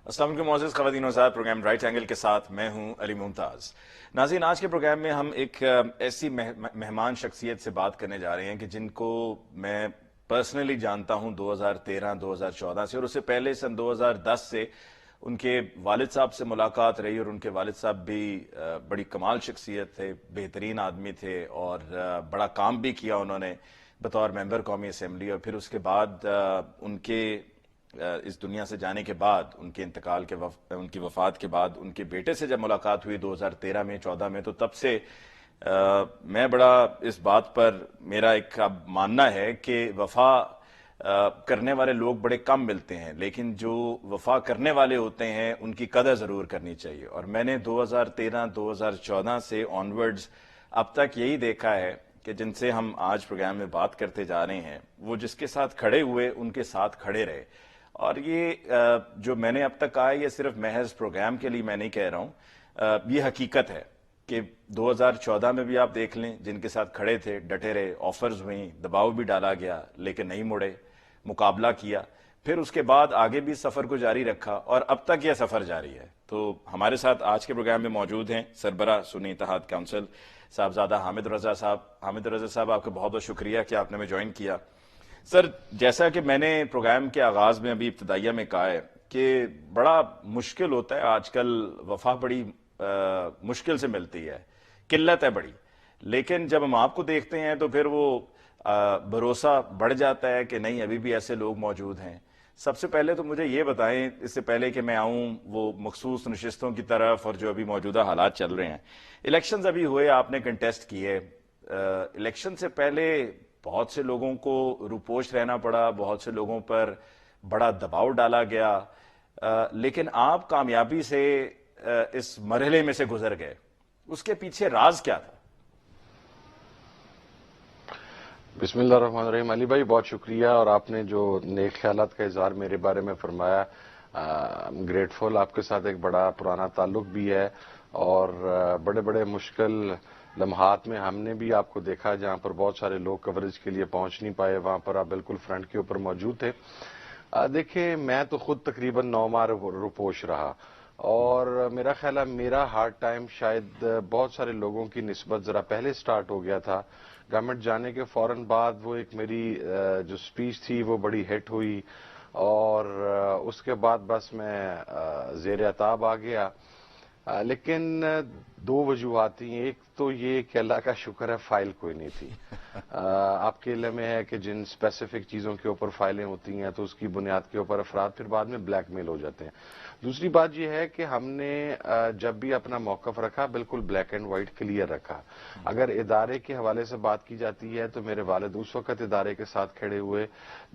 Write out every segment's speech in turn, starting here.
السلام علیکم معزز خواتین و حضرات، پروگرام رائٹ اینگل کے ساتھ میں ہوں علی ممتاز۔ ناظرین، آج کے پروگرام میں ہم ایک ایسی مہمان شخصیت سے بات کرنے جا رہے ہیں کہ جن کو میں پرسنلی جانتا ہوں 2013-2014 سے، اور اس سے پہلے سن 2010 سے ان کے والد صاحب سے ملاقات رہی، اور ان کے والد صاحب بھی بڑی کمال شخصیت تھے، بہترین آدمی تھے، اور بڑا کام بھی کیا انہوں نے بطور ممبر قومی اسمبلی۔ اور پھر اس کے بعد ان کے اس دنیا سے جانے کے بعد، ان کے انتقال کے ان کی وفات کے بعد، ان کے بیٹے سے جب ملاقات ہوئی 2013 میں 14 میں، تو تب سے میں بڑا اس بات پر میرا ایک اب ماننا ہے کہ وفا کرنے والے لوگ بڑے کم ملتے ہیں، لیکن جو وفا کرنے والے ہوتے ہیں ان کی قدر ضرور کرنی چاہیے۔ اور میں نے 2013-2014 سے آنورڈز اب تک یہی دیکھا ہے کہ جن سے ہم آج پروگرام میں بات کرتے جا رہے ہیں، وہ جس کے ساتھ کھڑے ہوئے ان کے ساتھ کھڑے رہے۔ اور یہ جو میں نے اب تک کہا، یہ صرف محض پروگرام کے لیے میں نہیں کہہ رہا ہوں، یہ حقیقت ہے کہ 2014 میں بھی آپ دیکھ لیں، جن کے ساتھ کھڑے تھے ڈٹے رہے، آفرز ہوئیں، دباؤ بھی ڈالا گیا لیکن نہیں مڑے، مقابلہ کیا، پھر اس کے بعد آگے بھی سفر کو جاری رکھا، اور اب تک یہ سفر جاری ہے۔ تو ہمارے ساتھ آج کے پروگرام میں موجود ہیں سربراہ سنی اتحاد کونسل صاحبزادہ حامد رضا صاحب۔ حامد رضا صاحب، آپ کا بہت بہت شکریہ کہ آپ نے ہمیں جوائن کیا۔ سر، جیسا کہ میں نے پروگرام کے آغاز میں ابھی ابتدائیہ میں کہا ہے کہ بڑا مشکل ہوتا ہے آج کل، وفا بڑی مشکل سے ملتی ہے، قلت ہے بڑی، لیکن جب ہم آپ کو دیکھتے ہیں تو پھر وہ بھروسہ بڑھ جاتا ہے کہ نہیں، ابھی بھی ایسے لوگ موجود ہیں۔ سب سے پہلے تو مجھے یہ بتائیں، اس سے پہلے کہ میں آؤں وہ مخصوص نشستوں کی طرف اور جو ابھی موجودہ حالات چل رہے ہیں، الیکشنز ابھی ہوئے، آپ نے کنٹیسٹ کیے، الیکشن سے پہلے بہت سے لوگوں کو روپوش رہنا پڑا، بہت سے لوگوں پر بڑا دباؤ ڈالا گیا، لیکن آپ کامیابی سے اس مرحلے میں سے گزر گئے۔ اس کے پیچھے راز کیا تھا؟ بسم اللہ الرحمن الرحیم۔ علی بھائی، بہت شکریہ، اور آپ نے جو نیک خیالات کا اظہار میرے بارے میں فرمایا، گریٹفل۔ آپ کے ساتھ ایک بڑا پرانا تعلق بھی ہے، اور بڑے بڑے مشکل لمحات میں ہم نے بھی آپ کو دیکھا، جہاں پر بہت سارے لوگ کوریج کے لیے پہنچ نہیں پائے، وہاں پر آپ بالکل فرنٹ کے اوپر موجود تھے۔ دیکھیں، میں تو خود تقریباً 9 ماہ روپوش رہا، اور میرا خیال ہے میرا ہارڈ ٹائم شاید بہت سارے لوگوں کی نسبت ذرا پہلے سٹارٹ ہو گیا تھا۔ گورنمنٹ جانے کے فوراً بعد وہ ایک میری جو سپیچ تھی وہ بڑی ہٹ ہوئی، اور اس کے بعد بس میں زیر عتاب آ گیا۔ لیکن 2 وجوہات تھیں۔ ایک تو یہ کہ اللہ کا شکر ہے فائل کوئی نہیں تھی۔ آپ کے علم میں ہے کہ جن اسپیسیفک چیزوں کے اوپر فائلیں ہوتی ہیں تو اس کی بنیاد کے اوپر افراد پھر بعد میں بلیک میل ہو جاتے ہیں۔ دوسری بات یہ ہے کہ ہم نے جب بھی اپنا موقف رکھا بالکل بلیک اینڈ وائٹ کلیئر رکھا۔ اگر ادارے کے حوالے سے بات کی جاتی ہے تو میرے والد اس وقت ادارے کے ساتھ کھڑے ہوئے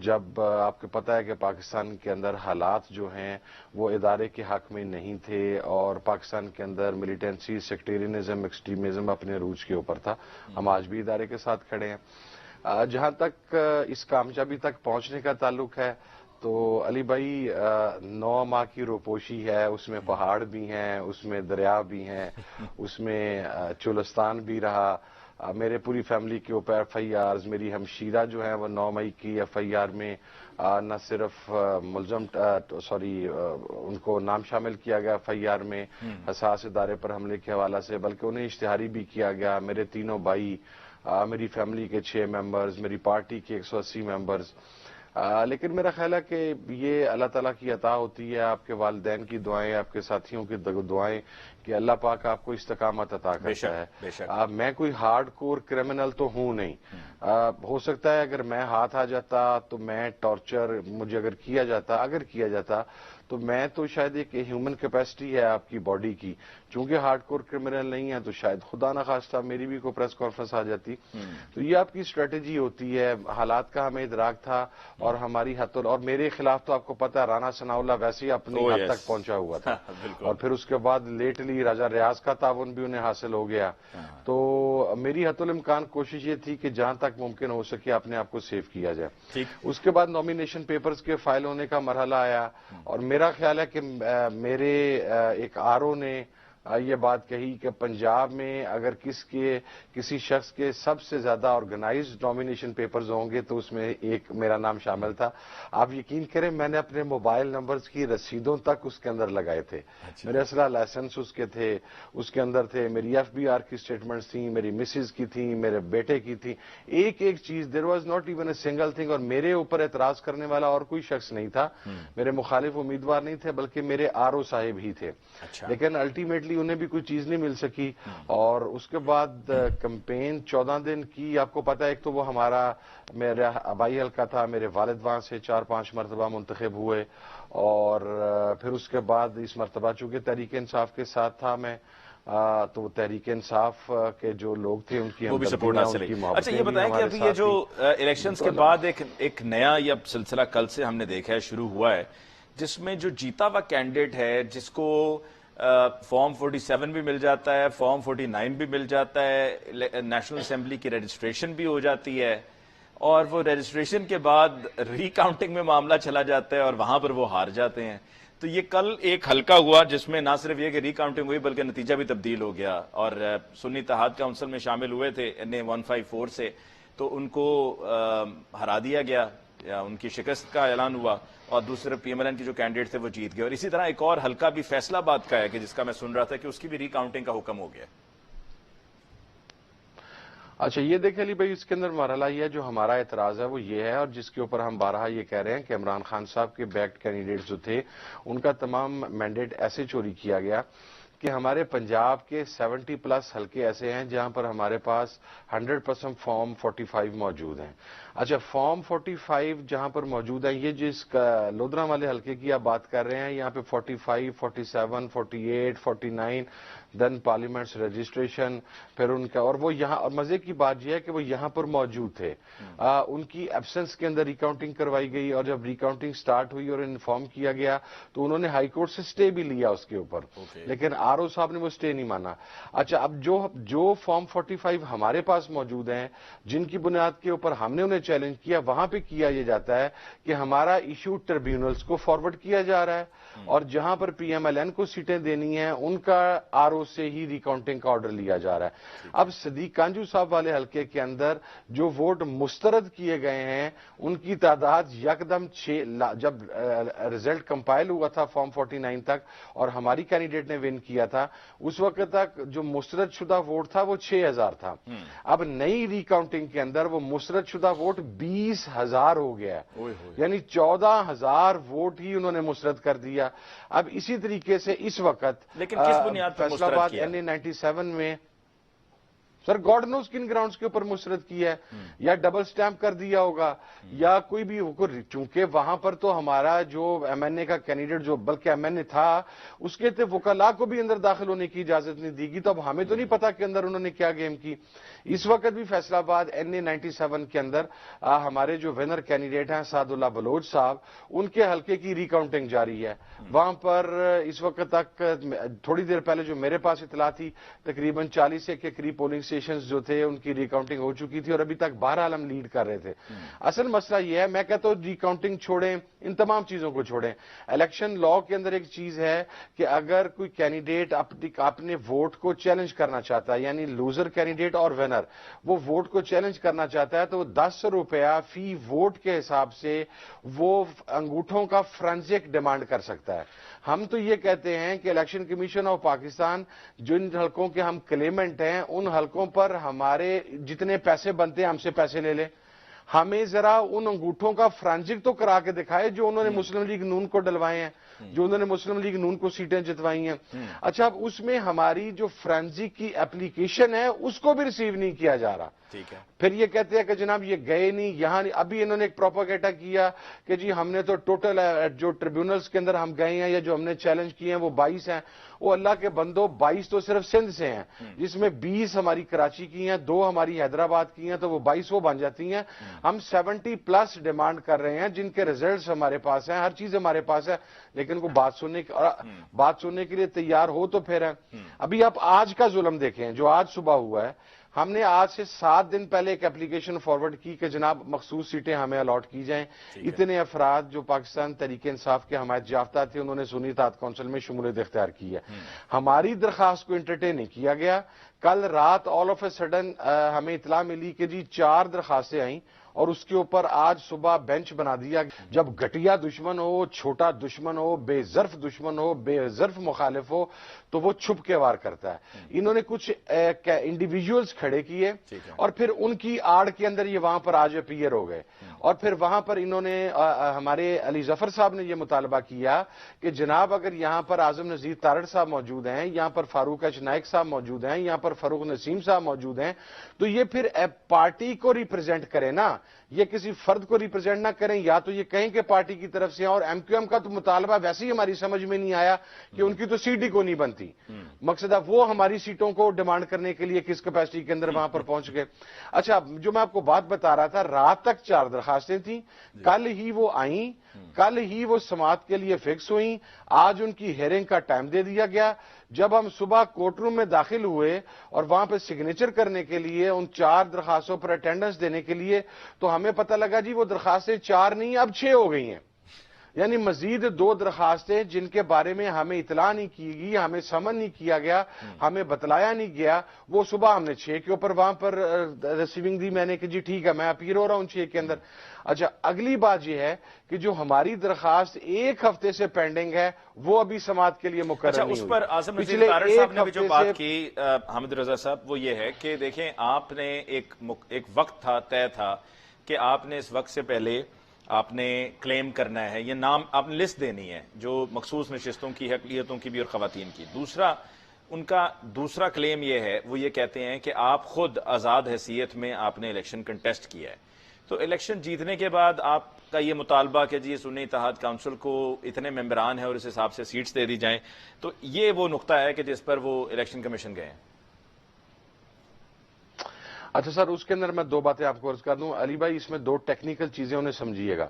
جب آپ کو پتہ ہے کہ پاکستان کے اندر حالات جو ہیں وہ ادارے کے حق میں نہیں تھے، اور پاکستان کے اندر ملیٹنسی، سیکٹیرینزم، ایکسٹریمزم اپنے عروج کے اوپر تھا۔ ہم آج بھی ادارے کے ساتھ کھڑے ہیں۔ جہاں تک اس کامیابی تک پہنچنے کا تعلق ہے تو علی بھائی، 9 ماہ کی روپوشی ہے، اس میں پہاڑ بھی ہیں، اس میں دریا بھی ہیں، اس میں چولستان بھی رہا۔ میرے پوری فیملی کے اوپر ایف آئی آرز، میری ہمشیرہ جو ہیں وہ 9 مئی کی ایف آئی آر میں نہ صرف ملزم ان کو نام شامل کیا گیا ایف آئی آر میں حساس ادارے پر حملے کے حوالے سے، بلکہ انہیں اشتہاری بھی کیا گیا۔ میرے تینوں بھائی، میری فیملی کے 6 ممبرز، میری پارٹی کے 180 ممبرز۔ لیکن میرا خیال ہے کہ یہ اللہ تعالیٰ کی عطا ہوتی ہے، آپ کے والدین کی دعائیں، آپ کے ساتھیوں کی دعائیں، کہ اللہ پاک آپ کو استقامت عطا کرتا ہے۔ بے شک۔ میں کوئی ہارڈ کور کرمنل تو ہوں نہیں۔ ہو سکتا ہے اگر میں ہاتھ آ جاتا تو میں ٹارچر مجھے اگر کیا جاتا تو میں تو شاید ایک ہیومن کیپیسٹی ہے آپ کی باڈی کی، چونکہ ہارڈ کور کرمنل نہیں ہے تو شاید خدا نہ خواستہ میری بھی کوئی پریس کانفرنس آ جاتی۔ تو یہ آپ کی اسٹریٹجی ہوتی ہے، حالات کا ہمیں ادراک تھا، اور ہماری حد اور میرے خلاف تو آپ کو پتہ ہے رانا ثناء اللہ ویسے ہی اپنی حد تک پہنچا ہوا تھا، اور پھر اس کے بعد لیٹلی راجہ ریاض کا تعاون بھی انہیں حاصل ہو گیا۔ تو میری حت الامکان کوشش یہ تھی کہ جہاں تک ممکن ہو سکے اپنے آپ کو سیو کیا جائے۔ اس کے بعد نامینیشن پیپرز کے فائل ہونے کا مرحلہ آیا، اور میرا خیال ہے کہ میرے ایک آر او نے یہ بات کہی کہ پنجاب میں اگر کسی شخص کے سب سے زیادہ آرگنائزڈ نامینیشن پیپرز ہوں گے تو اس میں ایک میرا نام شامل تھا. آپ یقین کریں میں نے اپنے موبائل نمبرز کی رسیدوں تک اس کے اندر لگائے تھے. میرے اسلحہ لائسنس اس کے تھے, اس کے اندر تھے, میری FBR کی سٹیٹمنٹس تھیں, میری مسز کی تھیں, میرے بیٹے کی تھیں, ایک چیز. There was not even a single thing. اور میرے اوپر اعتراض کرنے والا اور کوئی شخص نہیں تھا, میرے مخالف امیدوار نہیں تھے, بلکہ میرے RO صاحب ہی تھے. لیکن الٹیمیٹلی انہیں بھی کوئی چیز نہیں مل سکی. اور اس کے بعد کمپین 14 دن کی. آپ کو پتا ہے ایک تو وہ میرا آبائی حلقہ تھا, میرے والد وہاں سے 4-5 مرتبہ منتخب ہوئے, اور پھر اس کے بعد اس مرتبہ چونکہ تحریک انصاف کے ساتھ تھا میں, تو تحریک انصاف کے جو لوگ تھے ان کی وہ بھی سپورٹ حاصل رہی. اچھا یہ بتائیں کہ ابھی یہ جو الیکشنز کے بعد ایک نیا یہ سلسلہ کل سے ہم نے دیکھا ہے شروع ہوا ہے, جس میں جو جیتا ہوا کینڈیڈیٹ ہے جس کو فارم 47 بھی مل جاتا ہے, فارم 49 بھی مل جاتا ہے, نیشنل اسمبلی کی رجسٹریشن بھی ہو جاتی ہے, اور وہ رجسٹریشن کے بعد ری کاؤنٹنگ میں معاملہ چلا جاتا ہے اور وہاں پر وہ ہار جاتے ہیں. تو یہ کل ایک حلقہ ہوا جس میں نہ صرف یہ کہ ری کاؤنٹنگ ہوئی بلکہ نتیجہ بھی تبدیل ہو گیا, اور سنی اتحاد کونسل میں شامل ہوئے تھے NA 154 سے, تو ان کو ہرا دیا گیا یا ان کی شکست کا اعلان ہوا, اور دوسرے PMLN کے جو کینڈیڈیٹ تھے وہ جیت گئے. اور اسی طرح ایک اور حلقہ بھی فیصل آباد کا ہے کہ جس کا میں سن رہا تھا کہ اس کی بھی ری کاؤنٹنگ کا حکم ہو گیا. اچھا یہ دیکھیں علی بھائی, اس کے اندر مرحلہ یہ ہے, جو ہمارا اعتراض ہے وہ یہ ہے, اور جس کے اوپر ہم بارہا یہ کہہ رہے ہیں کہ عمران خان صاحب کے بیکڈ کینڈیڈیٹس جو تھے ان کا تمام مینڈیٹ ایسے چوری کیا گیا کہ ہمارے پنجاب کے 70+ حلقے ایسے ہیں جہاں پر ہمارے پاس 100% فارم 45 موجود ہیں. اچھا فارم 45 جہاں پر موجود ہے, یہ جس لودھرا والے حلقے کی آپ بات کر رہے ہیں, یہاں پہ 45, 47, 48, 49 دین پارلیمنٹس رجسٹریشن, پھر ان کا, اور وہ یہاں, اور مزے کی بات یہ ہے کہ وہ یہاں پر موجود تھے. ان کی ایبسنس کے اندر ریکاؤنٹنگ کروائی گئی, اور جب ریکاؤنٹنگ سٹارٹ ہوئی اور انفارم کیا گیا تو انہوں نے ہائی کورٹ سے سٹے بھی لیا اس کے اوپر, لیکن RO صاحب نے وہ سٹے نہیں مانا. اچھا اب جو فارم 45 ہمارے پاس موجود ہیں جن کی بنیاد کے اوپر ہم نے انہیں چیلنج کیا, وہاں پہ کیا یہ جاتا ہے کہ ہمارا ایشو ٹریبیونلز کو فارورڈ کیا جا رہا ہے, اور جہاں پر PMLN کو سیٹیں دینی ہیں ان کا RO سے ہی ریکاؤنٹنگ کا آرڈر لیا جا رہا ہے. اب صدیق کانجو صاحب والے حلقے کے اندر جو ووٹ مسترد کیے گئے ہیں ان کی تعداد یکدم 6, جب رزلٹ کمپائل ہوا تھا فارم 49 تک اور ہماری کینڈیڈیٹ نے ون کیا تھا, اس وقت تک جو مسترد شدہ ووٹ تھا وہ 6000 تھا. اب نئی ریکاؤنٹنگ کے اندر وہ مسترد شدہ ووٹ 20000 ہو گیا, یعنی 14000 ووٹ ہی انہوں نے مسترد کر دیا. اب اسی طریقے سے اس وقت لیکن کس بنیاد پر فیصل آباد NA 97 میں سر گاڈ نوز کن گراؤنڈز کے اوپر مسترد کیا ہے, یا ڈبل سٹیمپ کر دیا ہوگا, یا کوئی بھی, چونکہ وہاں پر تو ہمارا جو MNA کا کینڈیڈیٹ جو بلکہ MNA تھا اس کے تھے وکلاء کو بھی اندر داخل ہونے کی اجازت نہیں دی گئی, تو اب ہمیں تو نہیں پتا کہ اندر انہوں نے کیا گیم کی. اس وقت بھی فیصل آباد NA 97 کے اندر ہمارے جو ونر کینڈیڈیٹ ہیں سعد اللہ بلوچ صاحب, ان کے حلقے کی ریکاؤنٹنگ جاری ہے. وہاں پر اس وقت تک تھوڑی دیر پہلے جو میرے پاس اطلاع تھی تقریباً 40 کے قریب پولنگ اسٹیشنز جو تھے ان کی ریکاؤنٹنگ ہو چکی تھی, اور ابھی تک 12 ہم لیڈ کر رہے تھے. اصل مسئلہ یہ ہے, میں کہتا ہوں ریکاؤنٹنگ چھوڑیں, ان تمام چیزوں کو چھوڑیں. الیکشن لا کے اندر ایک چیز ہے کہ اگر کوئی کینڈیڈیٹ اپنے ووٹ کو چیلنج کرنا چاہتا ہے, یعنی لوزر کینڈیڈیٹ اور ونر وہ ووٹ کو چیلنج کرنا چاہتا ہے, تو 10 روپیہ فی ووٹ کے حساب سے وہ انگوٹھوں کا فرانزک ڈیمانڈ کر سکتا ہے. ہم تو یہ کہتے ہیں کہ الیکشن کمیشن آف پاکستان جن حلقوں کے ہم کلیمنٹ ہیں ان حلقوں پر ہمارے جتنے پیسے بنتے ہیں ہم سے پیسے لے لیں, ہمیں ذرا ان انگوٹھوں کا فرانزک تو کرا کے دکھائے جو انہوں نے مسلم لیگ نون کو ڈلوائے ہیں, جو انہوں نے مسلم لیگ نون کو سیٹیں جتوائی ہیں. اچھا اب اس میں ہماری جو فرانزک کی اپلیکیشن ہے اس کو بھی ریسیو نہیں کیا جا رہا. ٹھیک ہے, پھر یہ کہتے ہیں کہ جناب یہ گئے نہیں یہاں نہیں. ابھی انہوں نے ایک پروپیگنڈا کیا کہ جی ہم نے تو ٹوٹل جو ٹریبیونلز کے اندر ہم گئے ہیں یا جو ہم نے چیلنج کیے ہیں وہ 22 ہیں. وہ اللہ کے بندو 22 تو صرف سندھ سے ہیں, جس میں 20 ہماری کراچی کی ہیں, 2 ہماری حیدرآباد کی ہیں, تو وہ 22 وہ بن جاتی ہیں. ہم 70+ ڈیمانڈ کر رہے ہیں جن کے ریزلٹس ہمارے پاس ہیں, ہر چیز ہمارے پاس ہے, لیکن کو بات سننے کے لیے تیار ہو تو پھر ہے. ابھی آپ آج کا ظلم دیکھیں جو آج صبح ہوا ہے, ہم نے آج سے 7 دن پہلے ایک اپلیکیشن فارورڈ کی کہ جناب مخصوص سیٹیں ہمیں الاٹ کی جائیں. اتنے افراد جو پاکستان تحریک انصاف کے حمایت یافتہ تھے انہوں نے سنی اتحاد کونسل میں شمولیت اختیار کی ہے. ہماری درخواست کو انٹرٹین نہیں کیا گیا. کل رات آل آف اے سڈن ہمیں اطلاع ملی کہ جی 4 درخواستیں آئیں اور اس کے اوپر آج صبح بینچ بنا دیا. جب گھٹیا دشمن ہو, چھوٹا دشمن ہو, بے ظرف دشمن ہو, بے ظرف مخالف ہو تو وہ چھپ کے وار کرتا ہے. انہوں نے کچھ انڈیویجولز کھڑے کیے اور پھر ان کی آڑ کے اندر یہ وہاں پر آج اپیئر ہو گئے اور پھر وہاں پر انہوں نے ہمارے علی ظفر صاحب نے یہ مطالبہ کیا کہ جناب اگر یہاں پر اعظم نذیر تارڑ صاحب موجود ہیں, یہاں پر فاروق ایچ نائک صاحب موجود ہیں, یہاں پر فاروق نسیم صاحب موجود ہیں, تو یہ پھر پارٹی کو ریپرزینٹ کریں نا, یہ کسی فرد کو ریپرزینٹ نہ کریں. یا تو یہ کہیں کہ پارٹی کی طرف سے. اور ایم کیو ایم کا تو مطالبہ ویسے ہی ہماری سمجھ میں نہیں آیا کہ ان کی تو سیٹ ہی کو نہیں بنتی. مقصد ہے وہ ہماری سیٹوں کو ڈیمانڈ کرنے کے لیے کس کیپیسٹی کے اندر وہاں پر پہنچ گئے. اچھا, جو میں آپ کو بات بتا رہا تھا, رات تک 4 درخواستیں تھیں, کل ہی وہ آئیں, کل ہی وہ سماعت کے لیے فکس ہوئیں. آج ان کی ہیئرنگ کا ٹائم دے دیا گیا. جب ہم صبح کورٹ روم میں داخل ہوئے اور وہاں پہ سگنیچر کرنے کے لیے ان 4 درخواستوں پر اٹینڈنس دینے کے لیے, تو ہمیں پتہ لگا جی وہ درخواستیں 4 نہیں اب 6 ہو گئی ہیں. یعنی مزید 2 درخواستیں جن کے بارے میں ہمیں اطلاع نہیں کی گئی, ہمیں سمن نہیں کیا گیا, ہمیں بتلایا نہیں گیا, وہ صبح ہم نے 6 کے اوپر وہاں پر ریسیونگ دی میں نے کہ جی ٹھیک ہے میں اپیئر ہو رہا ہوں 6 کے اندر. اچھا, اگلی بات یہ ہے کہ جو ہماری درخواست 1 ہفتے سے پینڈنگ ہے وہ ابھی سماعت کے لیے مقرر نہیں ہوئی. اس پر اعظم نذیر تارڑ صاحب نے بھی جو بات کی حامد رضا صاحب, وہ یہ ہے کہ دیکھیں آپ نے ایک وقت تھا, طے تھا کہ آپ نے اس وقت سے پہلے آپ نے کلیم کرنا ہے, یہ نام آپ نے لسٹ دینی ہے جو مخصوص نشستوں کی, اقلیتوں کی بھی اور خواتین کی. ان کا دوسرا کلیم یہ ہے, وہ یہ کہتے ہیں کہ آپ خود آزاد حیثیت میں آپ نے الیکشن کنٹیسٹ کیا ہے, تو الیکشن جیتنے کے بعد آپ کا یہ مطالبہ کہ جی سنی اتحاد کونسل کو اتنے ممبران ہیں اور اس حساب سے سیٹس دے دی جائیں, تو یہ وہ نقطہ ہے کہ جس پر وہ الیکشن کمیشن گئے ہیں. اچھا سر, اس کے اندر میں 2 باتیں آپ کو عرض کر دوں. علی بھائی, اس میں 2 ٹیکنیکل چیزیں انہیں سمجھیے گا.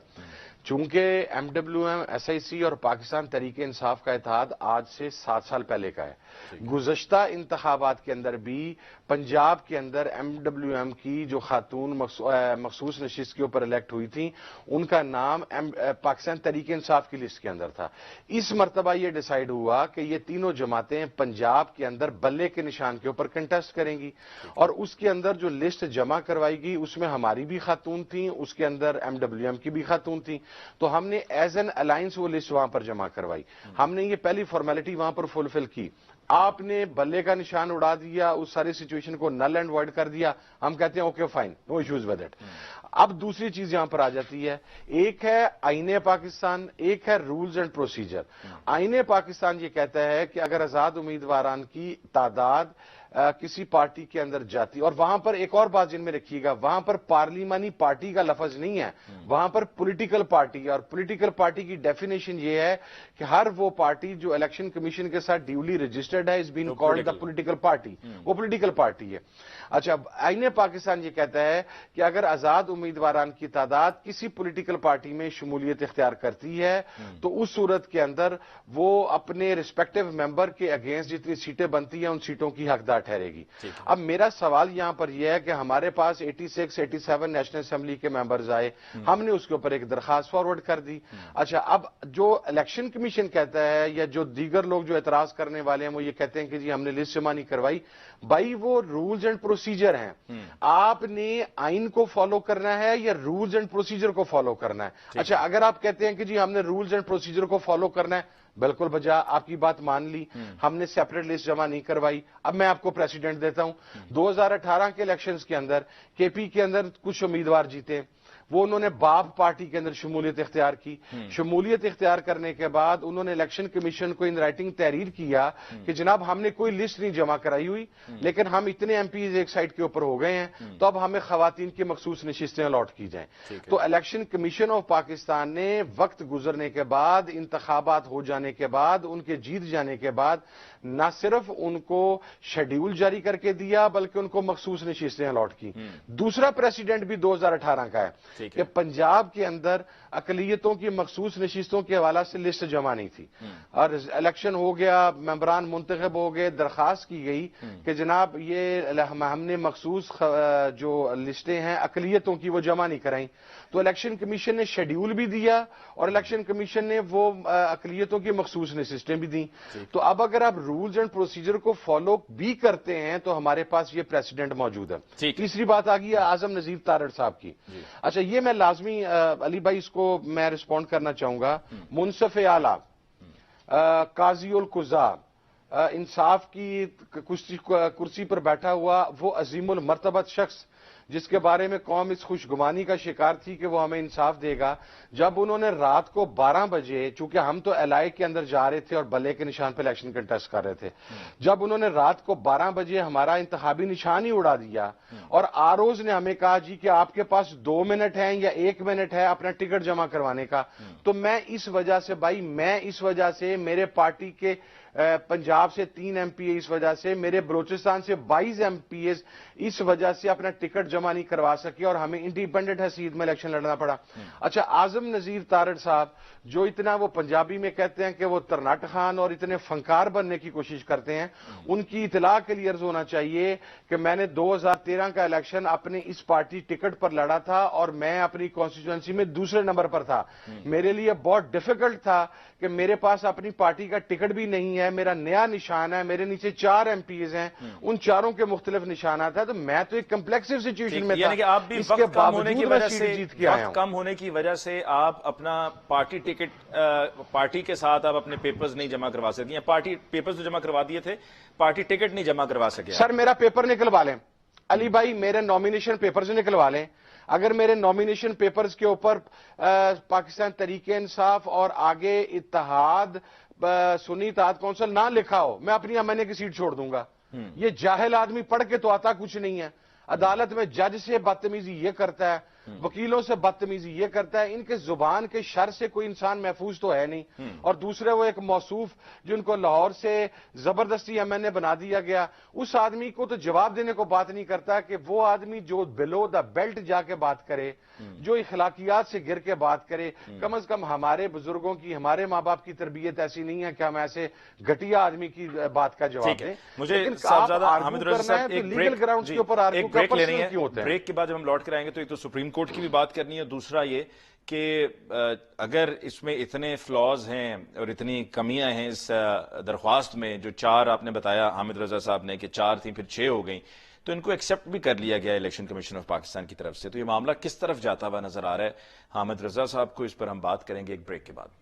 چونکہ M W M, S I C اور پاکستان تحریک انصاف کا اتحاد آج سے 7 سال پہلے کا ہے. گزشتہ انتخابات کے اندر بھی پنجاب کے اندر ایم ڈبلیو ایم کی جو خاتون مخصوص نشست کے اوپر الیکٹ ہوئی تھیں ان کا نام پاکستان تحریک انصاف کی لسٹ کے اندر تھا. اس مرتبہ یہ ڈیسائیڈ ہوا کہ یہ تینوں جماعتیں پنجاب کے اندر بلے کے نشان کے اوپر کنٹیسٹ کریں گی, اور اس کے اندر جو لسٹ جمع کروائی گئی اس میں ہماری بھی خاتون تھیں, اس کے اندر ایم ڈبلیو ایم کی بھی خاتون تھیں. تو ہم نے ایز این الائنس وہ لسٹ وہاں پر جمع کروائی. ہم نے یہ پہلی فارمیلٹی وہاں پر فلفل کی. آپ نے بلے کا نشان اڑا دیا, اس ساری سچویشن کو نل اینڈ وائڈ کر دیا. ہم کہتے ہیں okay fine, no issues with it. اب دوسری چیز یہاں پر آ جاتی ہے, ایک ہے آئین پاکستان, ایک ہے رولز اینڈ پروسیجر. آئین پاکستان یہ کہتا ہے کہ اگر آزاد امیدواران کی تعداد کسی پارٹی کے اندر جاتی, اور وہاں پر ایک اور بات جن میں رکھیے گا, وہاں پر پارلیمانی پارٹی کا لفظ نہیں ہے, وہاں پر پولیٹیکل پارٹی ہے. اور پولیٹیکل پارٹی کی ڈیفینیشن یہ ہے کہ ہر وہ پارٹی جو الیکشن کمیشن کے ساتھ ڈیولی رجسٹرڈ ہے, is been called the political party, وہ پولیٹیکل پارٹی ہے. اچھا, آئین پاکستان یہ کہتا ہے کہ اگر آزاد امیدواران کی تعداد کسی پولیٹیکل پارٹی میں شمولیت اختیار کرتی ہے تو اس صورت کے اندر وہ اپنے ریسپیکٹو ممبر کے اگینسٹ جتنی سیٹیں بنتی ہیں ان سیٹوں کی حقدار ٹھہرے گی. اب میرا سوال یہاں پر یہ ہے کہ ہمارے پاس 86 87 نیشنل اسمبلی کے ممبرز آئے, ہم نے اس کے اوپر ایک درخواست فارورڈ کر دی. اچھا, اب جو الیکشن کمیشن کہتا ہے یا جو دیگر لوگ جو اعتراض کرنے والے ہیں وہ یہ کہتے ہیں کہ جی ہم نے لسٹ جمع نہیں کروائی. بھائی وہ رولز اینڈ پروسیجر ہیں, آپ نے آئین کو فالو کرنا ہے یا رولز اینڈ پروسیجر کو فالو کرنا ہے. اچھا, اگر آپ کہتے ہیں کہ جی ہم نے رولز اینڈ پروسیجر کو فالو کرنا ہے, بالکل بجا, آپ کی بات مان لی, ہم نے سیپریٹ لسٹ جمع نہیں کروائی. اب میں آپ کو پریسیڈنٹ دیتا ہوں. 2018 کے الیکشنز کے اندر کے پی کے اندر کچھ امیدوار جیتے, وہ انہوں نے باب پارٹی کے اندر شمولیت اختیار کی. شمولیت اختیار کرنے کے بعد انہوں نے الیکشن کمیشن کو ان رائٹنگ تحریر کیا کہ جناب ہم نے کوئی لسٹ نہیں جمع کرائی ہوئی, لیکن ہم اتنے ایم پیز ایک سائڈ کے اوپر ہو گئے ہیں, تو اب ہمیں خواتین کی مخصوص نشستیں الاٹ کی جائیں. تو الیکشن کمیشن آف پاکستان نے وقت گزرنے کے بعد, انتخابات ہو جانے کے بعد, ان کے جیت جانے کے بعد نہ صرف ان کو شیڈیول جاری کر کے دیا بلکہ ان کو مخصوص نشستیں الاٹ کی. دوسرا پریسیڈنٹ بھی 2018 کا ہے. کہ پنجاب کے اندر اقلیتوں کی مخصوص نشستوں کے حوالے سے لسٹ جمع نہیں تھی، اور الیکشن ہو گیا، ممبران منتخب ہو گئے، درخواست کی گئی کہ جناب یہ ہم نے مخصوص جو لسٹیں ہیں اقلیتوں کی وہ جمع نہیں کرائیں، تو الیکشن کمیشن نے شیڈیول بھی دیا اور الیکشن کمیشن نے وہ اقلیتوں کی مخصوص نشستیں بھی دیں۔ تو اب اگر آپ رولز اینڈ پروسیجر کو فالو بھی کرتے ہیں تو ہمارے پاس یہ پریسیڈنٹ موجود ہے۔ تیسری بات آ گئی ہے اعظم نذیر تارڑ صاحب کی۔ اچھا، یہ میں لازمی علی بھائی اس کو میں رسپونڈ کرنا چاہوں گا۔ منصف اعلیٰ، قاضی القضاء، انصاف کی کرسی پر بیٹھا ہوا وہ عظیم المرتبت شخص جس کے بارے میں قوم اس خوشگمانی کا شکار تھی کہ وہ ہمیں انصاف دے گا، جب انہوں نے رات کو 12 بجے، چونکہ ہم تو LI کے اندر جا رہے تھے اور بلے کے نشان پہ الیکشن کنٹیسٹ کر رہے تھے، جب انہوں نے رات کو 12 بجے ہمارا انتخابی نشان ہی اڑا دیا اور آروز نے ہمیں کہا جی کہ آپ کے پاس 2 منٹ ہیں یا 1 منٹ ہے اپنا ٹکٹ جمع کروانے کا، تو میں اس وجہ سے میرے پارٹی کے پنجاب سے 3 MP اس وجہ سے، میرے بلوچستان سے 22 MPs اس وجہ سے اپنا ٹکٹ جمع نہیں کروا سکے اور ہمیں انڈیپینڈنٹ حیثیت میں الیکشن لڑنا پڑا۔ اچھا، اعظم نذیر تارڑ صاحب جو اتنا وہ پنجابی میں کہتے ہیں کہ وہ ترنٹ خان اور اتنے فنکار بننے کی کوشش کرتے ہیں، ان کی اطلاع کے لیے عرض ہونا چاہیے کہ میں نے 2013 کا الیکشن اپنے اس پارٹی ٹکٹ پر لڑا تھا اور میں اپنی کانسٹیچوئنسی میں دوسرے نمبر پر تھا۔ میرے لیے بہت ڈیفیکلٹ تھا کہ میرے پاس اپنی پارٹی کا ٹکٹ بھی نہیں ہے، میرا نیا نشان ہے، میرے نیچے 4 MPs ہیں، ان چاروں کے مختلف نشانات ہیں، تو میں تو ایک کمپلیکسو سچویشن میں تھا۔ یعنی کہ آپ بھی وقت کم ہونے کی وجہ سے آپ اپنا پارٹی ٹکٹ پارٹی کے ساتھ آپ اپنے پیپرز نہیں جمع کروا سکتی ہیں، پارٹی پیپرز تو جمع کروا دیے تھے، پارٹی ٹکٹ نہیں جمع کروا سکے۔ سر میرا پیپر نکلوا لیں علی بھائی، میرے نامینیشن پیپرز نکلوا لیں۔ اگر میرے نامینیشن پیپرز کے اوپر پاکستان تحریک انصاف اور آگے اتحاد سنی اتحاد کونسل نہ لکھا ہو، میں اپنی MNA کی سیٹ چھوڑ دوں گا۔ یہ جاہل آدمی پڑھ کے تو آتا کچھ نہیں ہے، عدالت میں جج سے بدتمیزی یہ کرتا ہے، وکیلوں سے بدتمیزی یہ کرتا ہے، ان کے زبان کے شر سے کوئی انسان محفوظ تو ہے نہیں۔ اور دوسرے وہ ایک موصوف جن کو لاہور سے زبردستی MNA بنا دیا گیا، اس آدمی کو تو جواب دینے کو بات نہیں کرتا کہ وہ آدمی جو بلو دا بیلٹ جا کے بات کرے، جو اخلاقیات سے گر کے بات کرے، کم از کم ہمارے بزرگوں کی، ہمارے ماں باپ کی تربیت ایسی نہیں ہے کہ ہم ایسے گھٹیا آدمی کی بات کا جواب دیں۔ مجھے حامد رضا صاحب ایک بریک لینی ہے، بریک کے بعد جب ہم لوٹ کر آئیں گے تو ایک تو سپریم کورٹ کی بھی بات کرنی ہے، دوسرا یہ کہ اگر اس میں اتنے فلاز ہیں اور اتنی کمیاں ہیں اس درخواست میں، جو 4 آپ نے بتایا حامد رضا صاحب نے کہ 4 تھیں پھر 6 ہو گئیں، تو ان کو ایکسیپٹ بھی کر لیا گیا الیکشن کمیشن آف پاکستان کی طرف سے، تو یہ معاملہ کس طرف جاتا ہوا نظر آ رہا ہے حامد رضا صاحب کو، اس پر ہم بات کریں گے ایک بریک کے بعد۔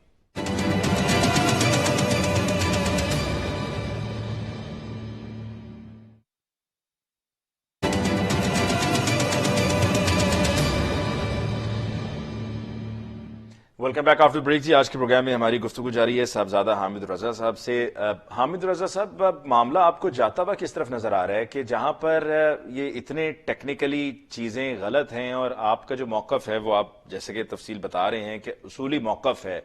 Welcome back after break. جی آج کے پروگرام میں ہماری گفتگو جاری ہے صاحبزادہ حامد رضا صاحب سے۔ حامد رضا صاحب، معاملہ آپ کو جاتا ہوا کس طرف نظر آ رہا ہے کہ جہاں پر یہ اتنے ٹیکنیکلی چیزیں غلط ہیں اور آپ کا جو موقف ہے وہ آپ جیسے کہ تفصیل بتا رہے ہیں کہ اصولی موقف ہے،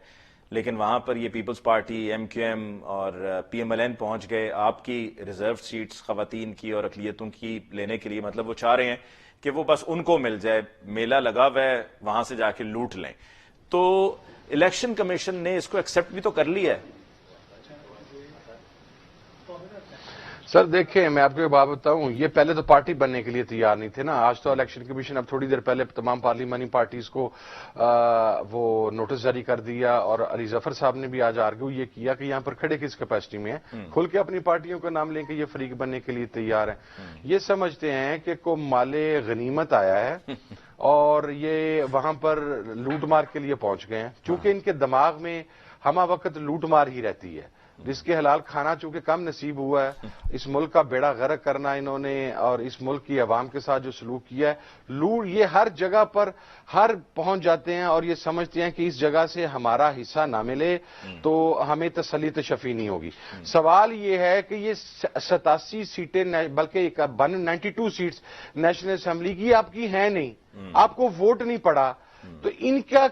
لیکن وہاں پر یہ پیپلز پارٹی MQM اور PMLN پہنچ گئے آپ کی ریزرو سیٹس خواتین کی اور اقلیتوں کی لینے کے لیے، مطلب وہ چاہ رہے ہیں کہ وہ بس ان کو مل جائے، میلہ لگا ہوا ہے وہاں سے جا کے لوٹ لیں، تو الیکشن کمیشن نے اس کو ایکسیپٹ بھی تو کر لیا ہے۔ سر دیکھیں، میں آپ کو ایک بات بتاؤں، یہ پہلے تو پارٹی بننے کے لیے تیار نہیں تھے نا۔ آج تو الیکشن کمیشن اب تھوڑی دیر پہلے تمام پارلیمانی پارٹیز کو وہ نوٹس جاری کر دیا، اور علی ظفر صاحب نے بھی آج آرگو یہ کیا کہ یہاں پر کھڑے کس کیپیسٹی میں ہیں، کھل کے اپنی پارٹیوں کا نام لیں کہ یہ فریق بننے کے لیے تیار ہیں۔ یہ سمجھتے ہیں کہ کو مال غنیمت آیا ہے اور یہ وہاں پر لوٹ مار کے لیے پہنچ گئے ہیں، چونکہ ان کے دماغ میں ہمہ وقت لوٹ مار ہی رہتی ہے۔ جس کے حلال کھانا چونکہ کم نصیب ہوا ہے، اس ملک کا بیڑا غرق کرنا انہوں نے، اور اس ملک کی عوام کے ساتھ جو سلوک کیا ہے، لوٹ یہ ہر جگہ پر ہر پہنچ جاتے ہیں اور یہ سمجھتے ہیں کہ اس جگہ سے ہمارا حصہ نہ ملے تو ہمیں تسلی تشفی نہیں ہوگی۔ سوال یہ ہے کہ یہ 87 سیٹیں بلکہ 92 سیٹس نیشنل اسمبلی کی آپ کی ہیں نہیں، آپ کو ووٹ نہیں پڑا، تو ان کا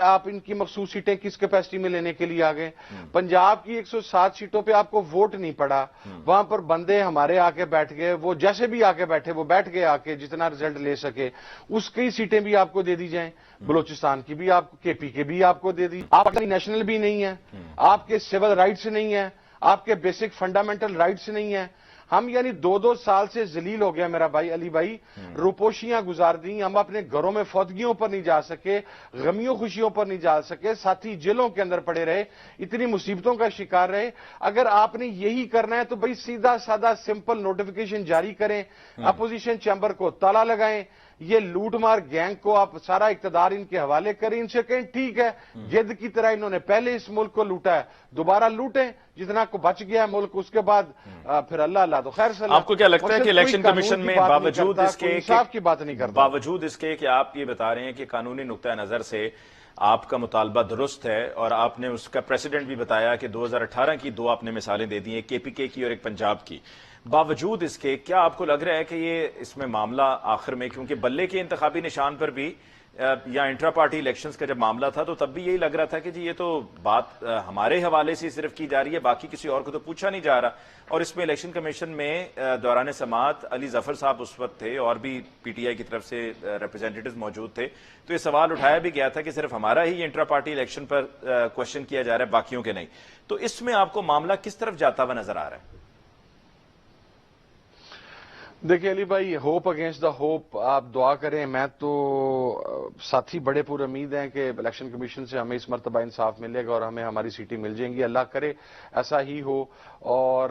آپ ان کی مخصوص سیٹیں کس کیپیسٹی میں لینے کے لیے آ گئے؟ پنجاب کی 107 سیٹوں پہ آپ کو ووٹ نہیں پڑا، وہاں پر بندے ہمارے آ کے بیٹھ گئے، وہ جیسے بھی آ کے بیٹھے وہ بیٹھ گئے، آ کے جتنا رزلٹ لے سکے اس کی سیٹیں بھی آپ کو دے دی جائیں، بلوچستان کی بھی آپ کو، کے پی کے بھی آپ کو دے دی، آپ نیشنل بھی نہیں ہے، آپ کے سول رائٹس نہیں ہے، آپ کے بیسک فنڈامنٹل رائٹس نہیں ہیں. ہم یعنی 2 سال سے ذلیل ہو گیا میرا بھائی علی بھائی، روپوشیاں گزار دی، ہم اپنے گھروں میں فوتگیوں پر نہیں جا سکے، غمیوں خوشیوں پر نہیں جا سکے، ساتھی جیلوں کے اندر پڑے رہے، اتنی مصیبتوں کا شکار رہے. اگر آپ نے یہی کرنا ہے تو بھائی سیدھا سادہ سمپل نوٹیفیکیشن جاری کریں، اپوزیشن چیمبر کو تالا لگائیں، یہ لوٹ مار گینگ کو آپ سارا اقتدار ان کے حوالے کریں، ان سے کہیں ٹھیک ہے گدھ کی طرح انہوں نے پہلے اس ملک کو لوٹا ہے، دوبارہ لوٹیں، جتنا کو بچ گیا ہے ملک اس کے بعد پھر اللہ تو خیر صلی. آپ کو کیا لگتا ہے کہ الیکشن کمیشن میں باوجود اس کے انصاف کی بات نہیں کرتا، باوجود اس کے کہ آپ یہ بتا رہے ہیں کہ قانونی نقطہ نظر سے آپ کا مطالبہ درست ہے، اور آپ نے اس کا پریسیڈنٹ بھی بتایا کہ 2018 کی 2 آپ نے مثالیں دے دی ہیں، کے پی کے کی اور ایک پنجاب کی، باوجود اس کے کیا آپ کو لگ رہا ہے کہ یہ اس میں معاملہ آخر میں، کیونکہ بلے کے انتخابی نشان پر بھی یا انٹرا پارٹی الیکشنز کا جب معاملہ تھا تو تب بھی یہی لگ رہا تھا کہ جی یہ تو بات ہمارے حوالے سے صرف کی جا رہی ہے، باقی کسی اور کو تو پوچھا نہیں جا رہا. اور اس میں الیکشن کمیشن میں دوران سماعت علی ظفر صاحب اس وقت تھے اور بھی پی ٹی آئی کی طرف سے ریپرزینٹیٹیوز موجود تھے، تو یہ سوال اٹھایا بھی گیا تھا کہ صرف ہمارا ہی انٹرا پارٹی الیکشن پر کوشچن کیا جا رہا ہے، باقیوں کے نہیں. تو اس میں آپ کو معاملہ کس طرف جاتا ہوا نظر آ رہا ہے؟ دیکھیے علی بھائی، ہوپ اگینسٹ دا ہوپ، آپ دعا کریں. میں تو ساتھی بڑے پور امید ہیں کہ الیکشن کمیشن سے ہمیں اس مرتبہ انصاف ملے گا اور ہمیں ہماری سیٹیں مل جائیں گی. اللہ کرے ایسا ہی ہو اور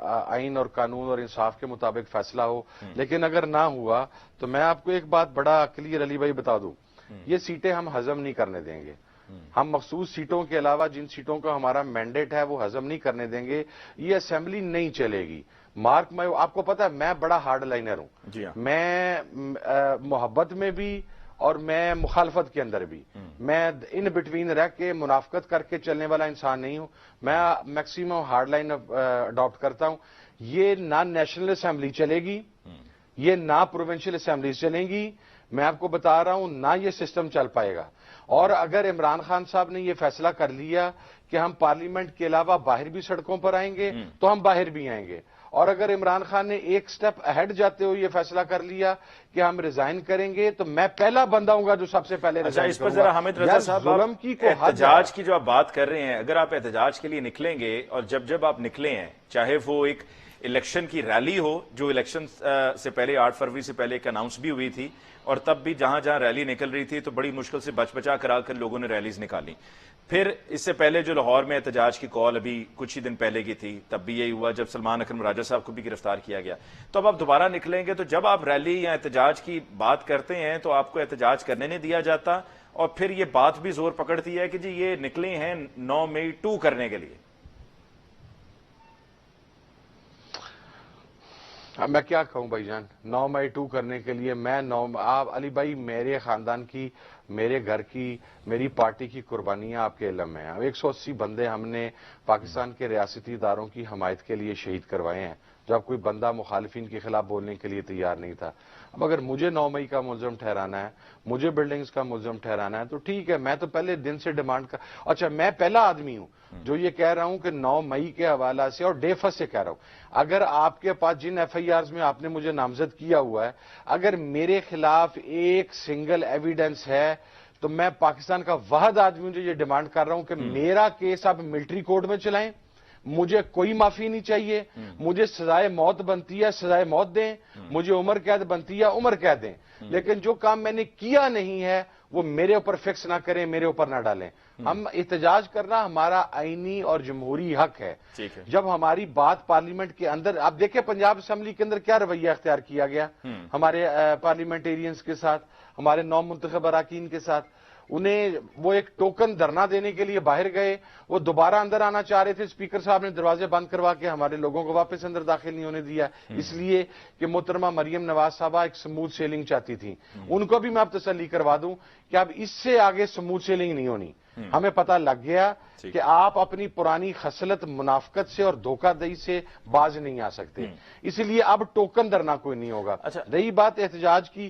آئین اور قانون اور انصاف کے مطابق فیصلہ ہو. لیکن اگر نہ ہوا تو میں آپ کو ایک بات بڑا کلیئر علی بھائی بتا دوں، یہ سیٹیں ہم ہضم نہیں کرنے دیں گے. ہم مخصوص سیٹوں کے علاوہ جن سیٹوں کا ہمارا مینڈیٹ ہے وہ ہضم نہیں کرنے دیں گے. یہ اسمبلی نہیں چلے گی. مارک میں آپ کو پتا ہے میں بڑا ہارڈ لائنر ہوں. جی ہاں. میں محبت میں بھی اور میں مخالفت کے اندر بھی، میں ان بٹوین رہ کے منافقت کر کے چلنے والا انسان نہیں ہوں. میں میکسیمم ہارڈ لائن اڈاپٹ کرتا ہوں. یہ نہ نیشنل اسمبلی چلے گی، یہ نہ پروونشل اسمبلیز چلیں گی. میں آپ کو بتا رہا ہوں نہ یہ سسٹم چل پائے گا. اور اگر عمران خان صاحب نے یہ فیصلہ کر لیا کہ ہم پارلیمنٹ کے علاوہ باہر بھی سڑکوں پر آئیں گے تو ہم باہر بھی آئیں گے. اور اگر عمران خان نے ایک سٹیپ اہیڈ جاتے ہوئے یہ فیصلہ کر لیا کہ ہم ریزائن کریں گے تو میں پہلا بندہ ہوں گا جو سب سے پہلے ریزائن اس پر ذرا حامد رضا صاحب، احتجاج کی جو آپ بات کر رہے ہیں، اگر آپ احتجاج کے لیے نکلیں گے اور جب آپ نکلے ہیں، چاہے وہ ایک الیکشن کی ریلی ہو جو الیکشن سے پہلے 8 فروری سے پہلے ایک اناؤنس بھی ہوئی تھی، اور تب بھی جہاں جہاں ریلی نکل رہی تھی تو بڑی مشکل سے بچا کرا کر لوگوں نے ریلیز نکالی. پھر اس سے پہلے جو لاہور میں احتجاج کی کال ابھی کچھ ہی دن پہلے کی تھی، تب بھی یہی ہوا جب سلمان اکرم راجہ صاحب کو بھی گرفتار کیا گیا. تو اب آپ دوبارہ نکلیں گے تو جب آپ ریلی یا احتجاج کی بات کرتے ہیں تو آپ کو احتجاج کرنے نہیں دیا جاتا، اور پھر یہ بات بھی زور پکڑتی ہے کہ جی یہ نکلے ہیں 9 مئی 2 کرنے کے لیے. میں کیا کہوں بھائی جان، 9 مئی 2 کرنے کے لیے میں آپ علی بھائی میرے خاندان کی، میرے گھر کی، میری پارٹی کی قربانیاں آپ کے علم میں ہیں. 180 بندے ہم نے پاکستان کے ریاستی اداروں کی حمایت کے لیے شہید کروائے ہیں جب کوئی بندہ مخالفین کے خلاف بولنے کے لیے تیار نہیں تھا. اب اگر مجھے 9 مئی کا ملزم ٹھہرانا ہے، مجھے بلڈنگز کا ملزم ٹھہرانا ہے تو ٹھیک ہے. میں تو پہلے دن سے ڈیمانڈ کر، اچھا میں پہلا آدمی ہوں جو یہ کہہ رہا ہوں کہ 9 مئی کے حوالہ سے اور ڈے فرسٹ سے کہہ رہا ہوں، اگر آپ کے پاس جن ایف آئی آرز میں آپ نے مجھے نامزد کیا ہوا ہے، اگر میرے خلاف ایک سنگل ایویڈنس ہے تو میں پاکستان کا واحد آدمی ہوں جو یہ ڈیمانڈ کر رہا ہوں کہ میرا کیس آپ ملٹری کورٹ میں چلائیں. مجھے کوئی معافی نہیں چاہیے. مجھے سزائے موت بنتی ہے سزائے موت دیں، مجھے عمر قید بنتی ہے عمر قید دیں. لیکن جو کام میں نے کیا نہیں ہے وہ میرے اوپر فکس نہ کریں، میرے اوپر نہ ڈالیں. ہم احتجاج کرنا ہمارا آئینی اور جمہوری حق ہے. جب ہماری بات پارلیمنٹ کے اندر، آپ دیکھیں پنجاب اسمبلی کے اندر کیا رویہ اختیار کیا گیا ہمارے پارلیمنٹیرینز کے ساتھ، ہمارے نو منتخب اراکین کے ساتھ. انہیں وہ ایک ٹوکن دھرنا دینے کے لیے باہر گئے، وہ دوبارہ اندر آنا چاہ رہے تھے، اسپیکر صاحب نے دروازے بند کروا کے ہمارے لوگوں کو واپس اندر داخل نہیں ہونے دیا، اس لیے کہ محترمہ مریم نواز صاحبہ ایک سموتھ سیلنگ چاہتی تھی. ان کو بھی میں اب تسلی کروا دوں کہ اب اس سے آگے سموتھ سیلنگ نہیں ہونی. ہمیں پتہ لگ گیا کہ آپ اپنی پرانی خصلت منافقت سے اور دھوکہ دہی سے باز نہیں آ سکتے، اس لیے اب ٹوکن دھرنا کوئی نہیں ہوگا. رہی بات احتجاج کی،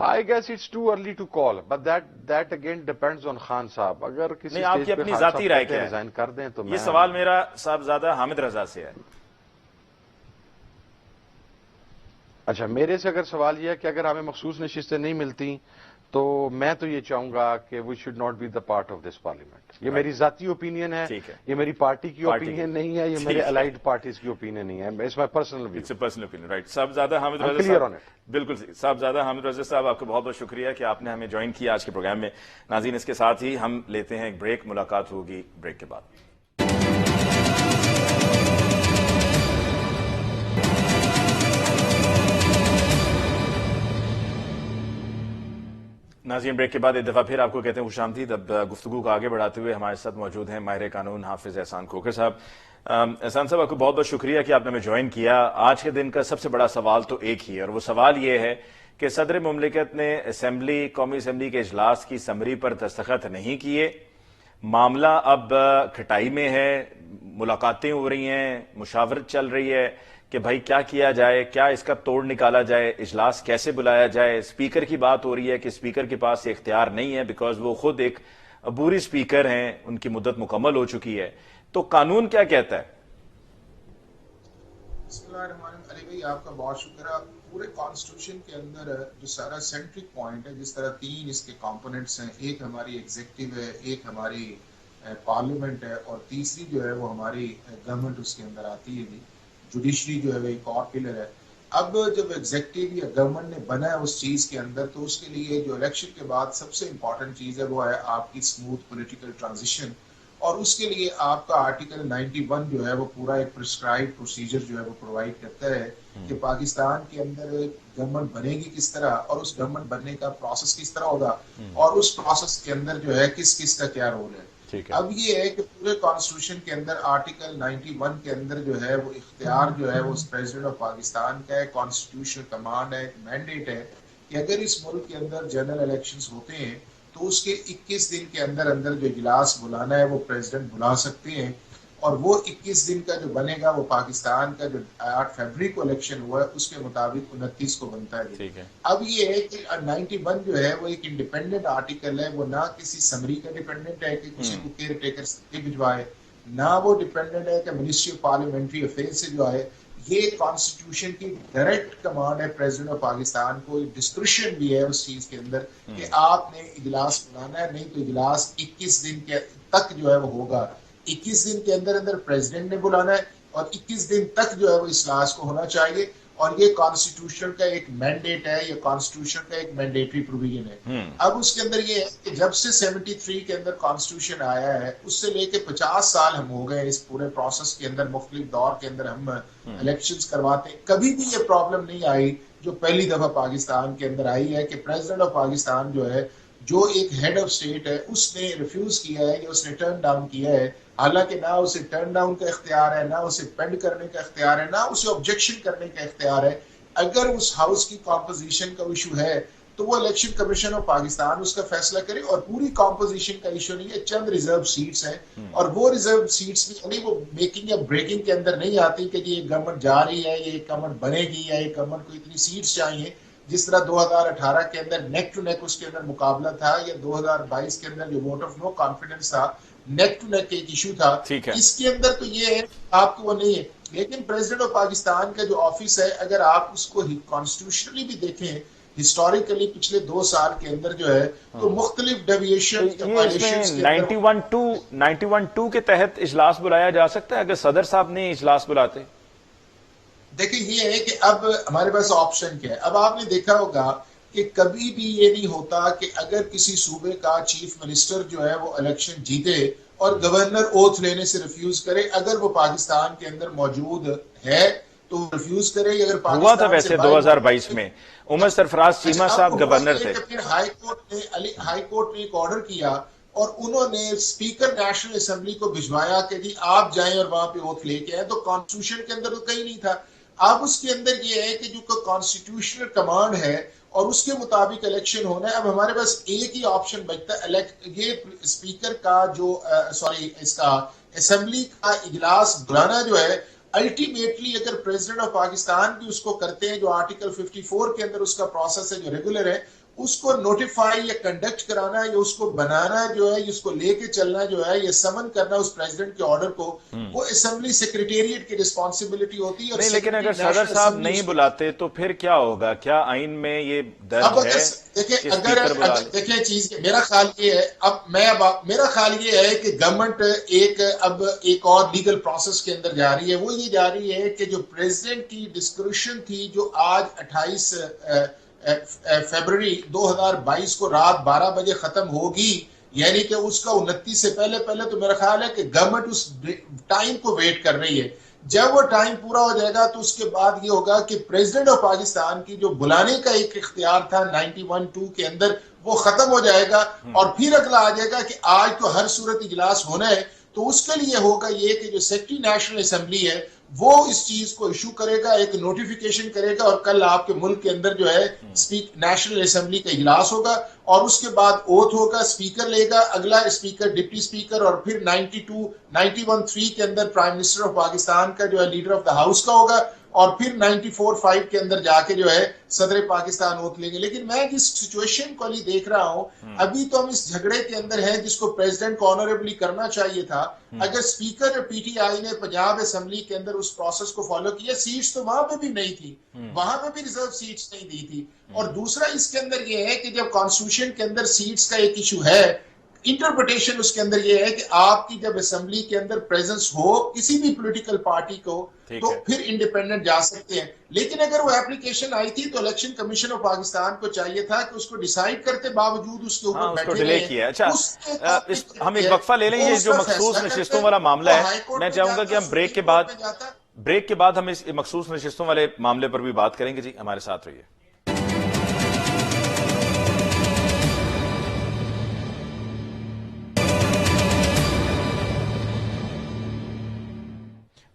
I guess it's too early to call, but that again depends on Khan صاحب. اگر کسی نہیں، آپ اسٹیج کی پہ اپنی خان ذاتی صاحب رائے کہتے کیا ہیں ہے؟ ریزائن کر دیں تو یہ میں سوال میرا صاحبزادہ حامد رضا سے ہے. اچھا، میرے سے اگر سوال یہ ہے کہ اگر ہمیں مخصوص نشستیں نہیں ملتی تو میں تو یہ چاہوں گا کہ we should not be the part of this parliament. یہ میری ذاتی اوپینین ہے، ٹھیک ہے، یہ میری پارٹی کی پارٹی کی اوپینین نہیں ہے، یہ ٹھیک میرے ہے. الائڈ پارٹیز کی اوپینین نہیں ہے. It's my personal view. It's a personal opinion, right. Sahibzada Hamid I'm Raza clear on صاحب، it. بالکل صحیح. صاحبزادہ حامد رضا صاحب، آپ کا بہت بہت شکریہ کہ آپ نے ہمیں جوائن کیا آج کے پروگرام میں. ناظرین، اس کے ساتھ ہی ہم لیتے ہیں ایک بریک. ملاقات ہوگی بریک کے بعد. ناظرین، بریک کے بعد ایک دفعہ پھر آپ کو کہتے ہیں خوش آمدید. اب گفتگو کو آگے بڑھاتے ہوئے ہمارے ساتھ موجود ہیں ماہر قانون حافظ احسان کھوکھر صاحب. احسان صاحب، آپ کو بہت بہت شکریہ کہ آپ نے ہمیں جوائن کیا. آج کے دن کا سب سے بڑا سوال تو ایک ہی ہے، اور وہ سوال یہ ہے کہ صدر مملکت نے قومی اسمبلی کے اجلاس کی سمری پر دستخط نہیں کیے. معاملہ اب کھٹائی میں ہے، ملاقاتیں ہو رہی ہیں، مشاورت چل رہی ہے کہ بھائی کیا کیا جائے، کیا اس کا توڑ نکالا جائے، اجلاس کیسے بلایا جائے. اسپیکر کی بات ہو رہی ہے کہ اسپیکر کے پاس یہ اختیار نہیں ہے بیکاز وہ خود ایک عبوری اسپیکر ہیں، ان کی مدت مکمل ہو چکی ہے. تو قانون کیا کہتا ہے؟ بسم اللہ الرحمن الرحیم. علی بھائی، آپ کا بہت شکریہ. پورے کانسٹیٹیوشن کے اندر جو سارا سینٹرک پوائنٹ ہے، جس طرح 3 اس کے کمپوننٹس ہیں، ایک ہماری ایگزیکٹو ہے، ایک ہماری پارلیمنٹ ہے، اور تیسری جو ہے وہ ہماری گورنمنٹ اس کے اندر آتی ہے. جوڈیشری جو ہے وہ ایک اور پلر ہے. اب جب ایگزیکٹو یا گورنمنٹ نے بنا ہے اس چیز کے اندر، تو اس کے لیے جو الیکشن کے بعد سب سے امپورٹنٹ چیز ہے وہ ہے آپ کی سموتھ پولیٹیکل ٹرانزیشن. اور اس کے لیے آپ کا آرٹیکل 91 جو ہے وہ پورا ایک پرسکرائب پروسیجر جو ہے وہ پرووائڈ کرتا ہے کہ پاکستان کے اندر گورنمنٹ بنے گی کس طرح، اور اس گورنمنٹ بننے کا پروسیس کس طرح ہوگا، اور اس پروسیس کے اندر جو ہے کس کس کا کیا رول ہے. اب یہ ہے کہ پورے کانسٹیٹیوشن کے اندر آرٹیکل 91 کے اندر جو ہے وہ اختیار جو ہے وہ پریزیڈنٹ آف پاکستان کا ہے، کانسٹیٹیوشنل کمانڈ ہے، مینڈیٹ ہے کہ اگر اس ملک کے اندر جنرل الیکشنز ہوتے ہیں تو اس کے 21 دن کے اندر اندر جو اجلاس بلانا ہے وہ پریزیڈنٹ بلا سکتے ہیں. اور وہ 21 دن کا جو بنے گا وہ پاکستان کا جو 8 فروری کو الیکشن ہوا ہے اس کے مطابق 29 کو بنتا ہے. اب یہ ہے کہ 91 جو ہے وہ ایک انڈیپینڈنٹ آرٹیکل ہے، وہ نہ کسی سمری کا ڈیپینڈنٹ ہے کہ کسی کو کیئر ٹیکر سے بھجوائے، نہ وہ ڈیپینڈنٹ ہے کہ منسٹری آف پارلیمنٹری افیئر سے جو آئے. یہ کانسٹیٹیوشن کی ڈائریکٹ کمانڈ ہے پریزیڈنٹ آف پاکستان کو. ڈسکرشن بھی ہے اس چیز کے اندر کہ آپ نے اجلاس بلانا ہے، نہیں تو اجلاس 21 دن کے تک جو ہے وہ ہوگا. 21 دن کے اندر اندر پریزیڈنٹ نے بلانا ہے، اور 21 دن تک جو ہے وہ اجلاس کو ہونا چاہیے. اور یہ کانسٹیٹیوشن کا ایک مینڈیٹ ہے، یہ کانسٹیٹیوشن کا ایک مینڈیٹری پروویژن ہے. اب اس کے اندر یہ ہے کہ جب سے 73 کے اندر کانسٹیٹیوشن آیا ہے اس سے لے کے 50 سال ہم ہو گئے اس پورے پروسیس کے اندر، مختلف دور کے اندر ہم الیکشنز کرواتے ہیں. کبھی بھی یہ پرابلم نہیں آئی جو پہلی دفعہ پاکستان کے اندر آئی ہے کہ پریزیڈنٹ آف پاکستان جو ہے، جو ایک ہیڈ آف اسٹیٹ ہے، اس نے ریفیوز کیا ہے یا اس نے ٹرن ڈاؤن کیا ہے. حالانکہ نہ اسے ٹرن ڈاؤن کا اختیار ہے، نہ اسے پینڈ کرنے کا اختیار ہے، نہ اسے آبجیکشن کرنے کا اختیار ہے. اگر اس ہاؤس کی کمپوزیشن کا ایشو ہے تو وہ الیکشن کمیشن آف پاکستان اس کا فیصلہ کرے. اور پوری کمپوزیشن کا ایشو نہیں ہے، چند ریزرو سیٹس ہیں، اور وہ ریزرو سیٹس بھی یعنی وہ میکنگ یا بریکنگ کے اندر نہیں آتی کہ یہ گورنمنٹ جا رہی ہے، یہ گورنمنٹ بنے گی، یا یہ گورنمنٹ کو اتنی سیٹس چاہیے. جس طرح 2018 کے اندر نیک ٹو نیک اس کے اندر مقابلہ تھا، یا 2022 کے اندر جو ووٹ آف نو کانفیڈنس تھا، نیک ٹو نیک ایک ایشو تھا. اس کے اندر تو یہ ہے آپ کو وہ نہیں ہے. لیکن پریزیڈنٹ آف پاکستان کا جو آفس ہے، اگر آپ اس کو کانسٹیٹیوشنلی بھی دیکھیں، ہسٹوریکلی پچھلے 2 سال کے اندر جو ہے تو مختلف ڈیویشن یہ 91-2 کے تحت اجلاس بلایا جا سکتا ہے اگر صدر صاحب نے اجلاس بلاتے. دیکھیں یہ ہے کہ اب ہمارے پاس آپشن کیا ہے. اب آپ نے دیکھا ہوگا کہ کبھی بھی یہ نہیں ہوتا کہ اگر کسی صوبے کا چیف منسٹر جو ہے وہ الیکشن جیتے اور گورنر اوتھ لینے سے ریفیوز کرے، اگر وہ پاکستان کے اندر موجود ہے تو ریفیوز کرے. اگر ہوا تھا ویسے 2022 میں عمر سرفراز چیمہ صاحب گورنر تھے. ہائی کورٹ نے ایک آرڈر کیا اور انہوں نے اسپیکر نیشنل اسمبلی کو بھجوایا کہ جی آپ جائیں اور وہاں پہ اوتھ لے کے آئیں. تو کانسٹیٹیوشن کے اندر تو کہیں نہیں تھا. اب اس کے اندر یہ ہے کہ جو کانسٹیٹیوشنل کمانڈ ہے اور اس کے مطابق الیکشن ہونا ہے. اب ہمارے پاس ایک ہی آپشن بچتا ہے، یہ اسپیکر کا جو اس کا اسمبلی کا اجلاس بلانا جو ہے، الٹیمیٹلی اگر پریزیڈنٹ آف پاکستان بھی اس کو کرتے ہیں، جو آرٹیکل 54 کے اندر اس کا پروسیس ہے جو ریگولر ہے، اس کو نوٹیفائی یا کنڈکٹ کرانا یا اس کو بنانا جو ہے اس کو لے کے چلنا جو ہے یا سمن کرنا اس پریزیڈنٹ کے آرڈر کو وہ اسمبلی سیکریٹریٹ کی رسپانسبلٹی ہوتی ہے. نہیں لیکن اگر صدر صاحب نہیں بلاتے تو پھر کیا ہوگا؟ کیا آئین میں یہ درج ہے کہ اسپیکر بلا لے؟ دیکھیں چیز میرا خیال یہ ہے میرا خیال یہ ہے کہ گورنمنٹ اب ایک اور لیگل پروسیس کے اندر جا رہی ہے. وہ یہ جا رہی ہے کہ جو پریزیڈنٹ کی ڈسکرپشن تھی جو آج 28 فیبروری 2022 کو رات 12 بجے ختم ہوگی, یعنی کہ اس کا 29 سے پہلے تو میرا خیال ہے کہ گورنمنٹ اس ٹائم کو ویٹ کر رہی ہے. جب وہ ٹائم پورا ہو جائے گا تو اس کے بعد یہ ہوگا کہ پریزیڈنٹ آف پاکستان کی جو بلانے کا ایک اختیار تھا 91(2) کے اندر وہ ختم ہو جائے گا, اور پھر اگلا آ جائے گا کہ آج تو ہر صورت اجلاس ہونا ہے. تو اس کے لیے ہوگا یہ کہ جو سیکرٹری نیشنل اسمبلی ہے وہ اس چیز کو ایشو کرے گا, ایک نوٹیفیکیشن کرے گا, اور کل آپ کے ملک کے اندر جو ہے نیشنل اسمبلی کا اجلاس ہوگا, اور اس کے بعد اوتھ ہوگا, اسپیکر لے گا, اگلا اسپیکر ڈپٹی اسپیکر, اور پھر 91(3) کے اندر پرائم منسٹر آف پاکستان کا جو ہے لیڈر آف دا ہاؤس کا ہوگا, اور پھر 94(5) کے اندر جا کے جو ہے صدر پاکستان اوتھ لیں گے. لیکن میں جس سچویشن کو علی دیکھ رہا ہوں ابھی تو ہم اس جھگڑے کے اندر ہیں جس کو پریزیڈنٹ کو آنریبلی کرنا چاہیے تھا. اگر اسپیکر پی ٹی آئی نے پنجاب اسمبلی کے اندر اس پروسیس کو فالو کیا, سیٹس تو وہاں پہ بھی نہیں تھی, وہاں پہ بھی ریزرو سیٹس نہیں دی تھی. اور دوسرا اس کے اندر یہ ہے کہ جب کانسٹیٹیوشن کے اندر سیٹس کا ایک ایشو ہے, انٹرپریٹیشن اس کے اندر یہ ہے کہ آپ کی جب اسمبلی کے اندر پریزنس ہو کسی بھی پولیٹیکل پارٹی کو تو پھر انڈیپینڈنٹ جا سکتے ہیں. لیکن اگر وہ اپلیکیشن آئی تھی تو الیکشن کمیشن آف پاکستان کو چاہیے تھا کہ اس کو ڈیسائیڈ کرتے باوجود اس کے اوپر بیٹھے ڈیلے کیا. اچھا ہم ایک وقفہ لے لیں. یہ جو مخصوص نشستوں والا معاملہ ہے میں چاہوں گا کہ ہم بریک کے بعد ہم اس مخصوص نشستوں والے معاملے پر بھی بات کریں گے. جی ہمارے ساتھ رہیے.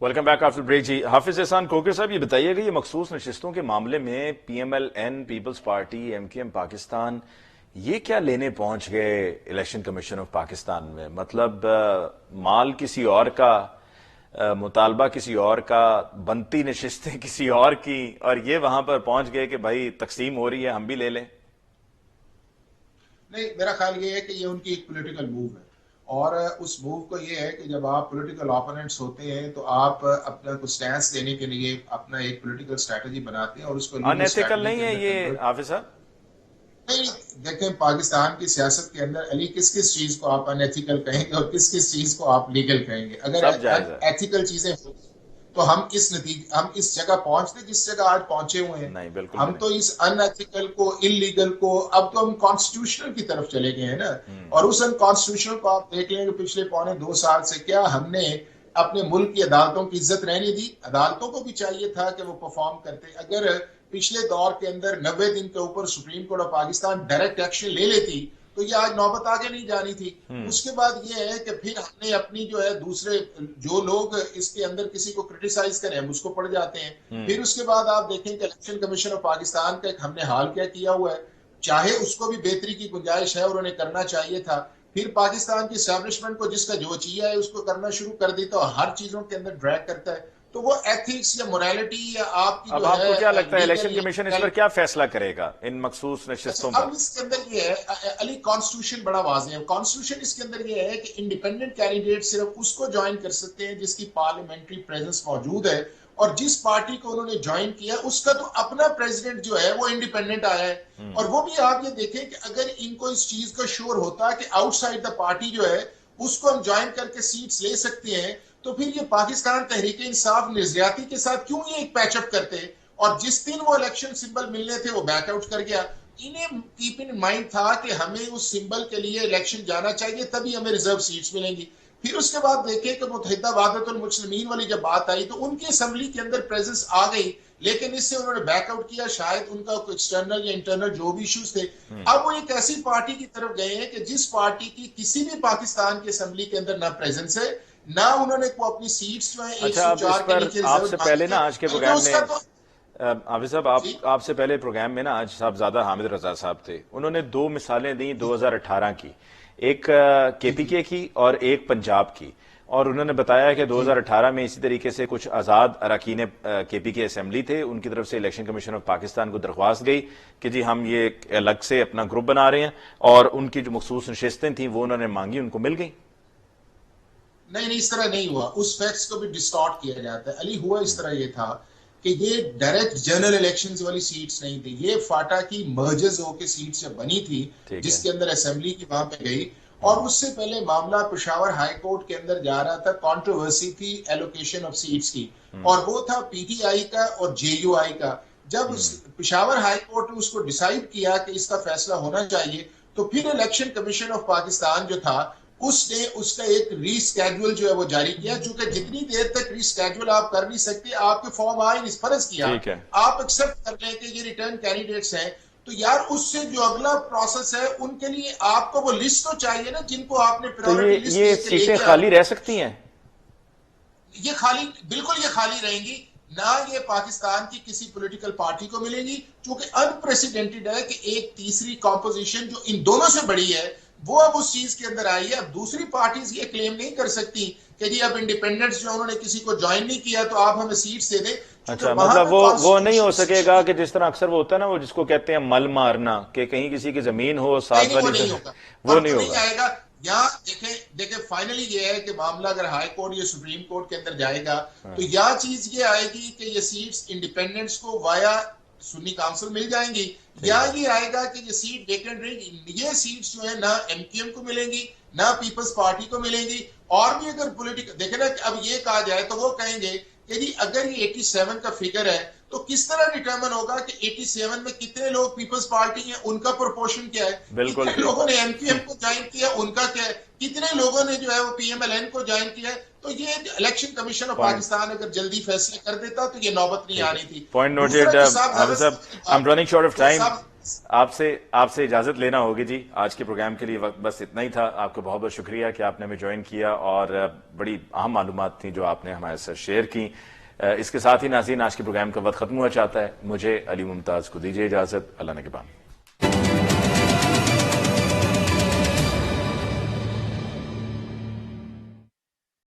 Welcome back after break. جی حافظ احسان کوکر صاحب یہ بتائیے گا یہ مخصوص نشستوں کے معاملے میں P M L N, Peoples Party, M Q M Pakistan یہ کیا لینے پہنچ گئے الیکشن کمیشن آف پاکستان میں؟ مطلب مال کسی اور کا, مطالبہ کسی اور کا, بنتی نشستیں کسی اور کی, اور یہ وہاں پر پہنچ گئے کہ بھائی تقسیم ہو رہی ہے ہم بھی لے لیں. نہیں, میرا خیال یہ ہے کہ یہ ان کی ایک پولیٹیکل موو ہے, اور اس موو کو یہ ہے کہ جب آپ پولیٹیکل اوپوننٹس ہوتے ہیں تو آپ اپنا کو سٹینس دینے کے لیے اپنا ایک پولیٹیکل اسٹریٹجی بناتے ہیں, اور اس کو انیتھیکل نہیں ہے یہ حافظ صاحب؟ نہیں, دیکھیں پاکستان کی سیاست کے اندر علی کس چیز کو آپ انیتھیکل کہیں گے اور کس چیز کو آپ لیگل کہیں گے. اگر ایتھیکل چیزیں تو ہم اس جگہ پہنچتے جس جگہ آج پہنچے ہوئے ہیں. ہم تو اس ان ایتھیکل کو, انلیگل کو, اب تو ہم کانسٹیٹیوشنل کی طرف چلے گئے ہیں نا. اور اس ان کانسٹیٹیوشنل کو آپ دیکھ لیں کہ پچھلے 2.25 سال سے کیا ہم نے اپنے ملک کی عدالتوں کی عزت رہنے دی. عدالتوں کو بھی چاہیے تھا کہ وہ پرفارم کرتے. اگر پچھلے دور کے اندر 90 دن کے اوپر supreme court of Pakistan direct action لے لیتی تو یہ آج نوبت آگے نہیں جانی تھی. اس کے بعد یہ ہے کہ پھر ہم نے اپنی جو ہے دوسرے جو لوگ اس کے اندر کسی کو کرٹیسائز کریں ہم اس کو پڑ جاتے ہیں. پھر اس کے بعد آپ دیکھیں کہ الیکشن کمیشن آف پاکستان کا ایک ہم نے حال کیا کیا ہوا ہے, چاہے اس کو بھی بہتری کی گنجائش ہے اور انہیں کرنا چاہیے تھا. پھر پاکستان کی اسٹیبلشمنٹ کو جس کا جو چاہیے ہے اس کو کرنا شروع کر دیتا اور ہر چیزوں کے اندر ڈریگ کرتا ہے. تو وہ ایتھکس یا موریلٹی یا آپ کی اب آپ کو کیا لگتا ہے الیکشن کمیشن اس پر کیا فیصلہ کرے گا ان مخصوص نشستوں پر؟ اب اس کے اندر یہ ہے علی, کانسٹیٹیوشن بڑا واضح ہے. کانسٹیٹیوشن اس کے اندر یہ ہے کہ انڈیپینڈنٹ کینڈیڈیٹ صرف اس کو جوائن کر سکتے ہیں جس کی پارلیمنٹری پریزنس موجود ہے, اور جس پارٹی کو انہوں نے جوائن کیا اس کا تو اپنا پریزیڈنٹ جو ہے وہ انڈیپینڈنٹ آیا ہے. اور وہ بھی آپ یہ دیکھیں کہ اگر ان کو اس چیز کا شور ہوتا کہ آؤٹ سائڈ دا پارٹی جو ہے اس کو ہم جوائن کر کے سیٹس لے سکتے ہیں تو پھر یہ پاکستان تحریک انصاف نظریاتی کے ساتھ کیوں یہ ایک پیچ اپ کرتے, اور جس دن وہ الیکشن سمبل ملنے تھے وہ بیک آؤٹ کر گیا. انہیں کیپ ان مائنڈ تھا کہ ہمیں اس سمبل کے لیے الیکشن جانا چاہیے تبھی ہمیں ریزرو سیٹس ملیں گی. پھر اس کے بعد دیکھیں کہ متحدہ وحدت المسلمین والی جب بات آئی تو ان کی اسمبلی کے اندر پریزنس آ گئی, لیکن اس سے انہوں نے بیک آؤٹ کیا. شاید ان کا ایکسٹرنل یا انٹرنل جو بھی ایشوز تھے. اب وہ ایک ایسی پارٹی کی طرف گئے ہیں کہ جس پارٹی کی کسی بھی پاکستان کی اسمبلی کے اندر نہ پریزنس ہے نہ انہوں نے کو اپنی سیٹس جو ہیں 104 کے نیچے آپ سے پہلے نا آج کے پروگرام میں حافظ صاحب آپ سے پہلے پروگرام میں نا آج صاحبزادہ حامد رضا صاحب تھے, انہوں نے 2 مثالیں دیں 2018 کی, ایک کے پی کے کی اور ایک پنجاب کی. اور انہوں نے بتایا کہ 2018 میں اسی طریقے سے کچھ آزاد اراکین کے پی کی اسمبلی تھے، ان کی طرف سے الیکشن کمیشن آف پاکستان کو درخواست گئی کہ جی ہم یہ الگ سے اپنا گروپ بنا رہے ہیں، اور ان کی جو مخصوص نشستیں تھیں وہ انہوں نے مانگی، ان کو مل گئی۔ نہیں اس طرح نہیں ہوا، اس فیکٹس کو بھی ڈسٹارٹ کیا جاتا ہے علی۔ ہوا اس طرح یہ تھا کہ یہ ڈائریکٹ جنرل الیکشنز والی سیٹس نہیں تھی، یہ فاٹا کی مرجز ہو کے سیٹ سے بنی تھی جس کے اندر اسمبلی کی وہاں پہ گئی، اور اس سے پہلے معاملہ پشاور ہائی کورٹ کے اندر جا رہا تھا، کنٹروورسی تھی ایلوکیشن آف سیٹس کی، اور وہ تھا پی ٹی آئی کا اور جے یو آئی کا۔ جب پشاور ہائی کورٹ نے اس کو ڈیسائیڈ کیا کہ اس کا فیصلہ ہونا چاہیے، تو پھر الیکشن کمیشن آف پاکستان جو تھا اس نے اس کا ایک ری سکیڈول جو ہے وہ جاری کیا، چونکہ جتنی دیر تک ری سکیڈول آپ کر نہیں سکتے، آپ کے فارم آئے اس فرض کیا آپ ایکسپٹ کر لیں کہ یہ ریٹرن کینڈیڈیٹس ہیں، تو یار اس سے جو اگلا پروسیس ہے ان کے لیے آپ کو وہ لسٹ تو چاہیے نا جن کو آپ نے پرائیورٹی لسٹ یہ سیٹیں خالی رہ سکتی ہیں؟ یہ خالی، بالکل یہ خالی رہیں گی، نہ یہ پاکستان کی کسی پولیٹیکل پارٹی کو ملیں گی، چونکہ انپریسیڈنٹڈ ہے کہ ایک تیسری کمپوزیشن جو ان دونوں سے بڑی ہے وہ اب اس چیز کے اندر آئی ہے۔ اب دوسری پارٹیز یہ کلیم نہیں کر سکتی کہ جی اب انڈیپینڈنٹس جو انہوں نے کسی کو جوائن نہیں کیا تو آپ ہمیں سیٹس دے دیں۔ اچھا، مطلب وہ نہیں ہو سکے گا کہ جس طرح اکثر وہ ہوتا ہے نا، وہ جس کو کہتے ہیں مل مارنا، کہ کہیں کسی کی زمین ہو ساتھ والی، وہ نہیں ہوگا۔ آئے گا یہاں دیکھیں فائنلی یہ ہے کہ معاملہ اگر ہائی کورٹ یا سپریم کورٹ کے اندر جائے گا تو یہاں چیز یہ آئے گی کہ یہ سیٹس انڈیپینڈنٹس کو وایا سنی کاؤنسل مل جائیں گی، یا یہ آئے گا کہ یہ سیٹ ویکنٹ رہے گی۔ یہ سیٹس جو ہیں نہ ایم کیو ایم کو ملیں گی نہ پیپلز پارٹی کو ملیں گی، اور بھی اگر پولیٹیکل دیکھیں نا، اب یہ کہا جائے تو وہ کہیں گے کہ جی اگر یہ 87 کا فگر ہے تو کس طرح ڈیٹرمن ہوگا کہ 87 میں کتنے لوگ پیپلز پارٹی ہیں، ان کا پرپورشن کیا ہے، کتنے لوگوں نے ایم کیو ایم کو جوائن کیا ان کا کیا ہے، کتنے لوگوں نے جو ہے وہ پی ایم ایل این کو جوائن کیا ہے۔ تو یہ الیکشن کمیشن آف پاکستان اگر جلدی فیصلے کر دیتا تو یہ نوبت نہیں آنی تھی۔ Point noted. حافظ صاحب، I am running short of time, آپ سے اجازت لینا ہوگی جی۔ آج کے پروگرام کے لیے وقت بس اتنا ہی تھا۔ آپ کو بہت بہت شکریہ کہ آپ نے ہمیں جوائن کیا، اور بڑی اہم معلومات تھیں جو آپ نے ہمارے ساتھ شیئر کی۔ اس کے ساتھ ہی ناظرین، آج کے پروگرام کا وقت ختم ہوا چاہتا ہے۔ مجھے علی ممتاز کو دیجیے اجازت، اللہ نگہبان۔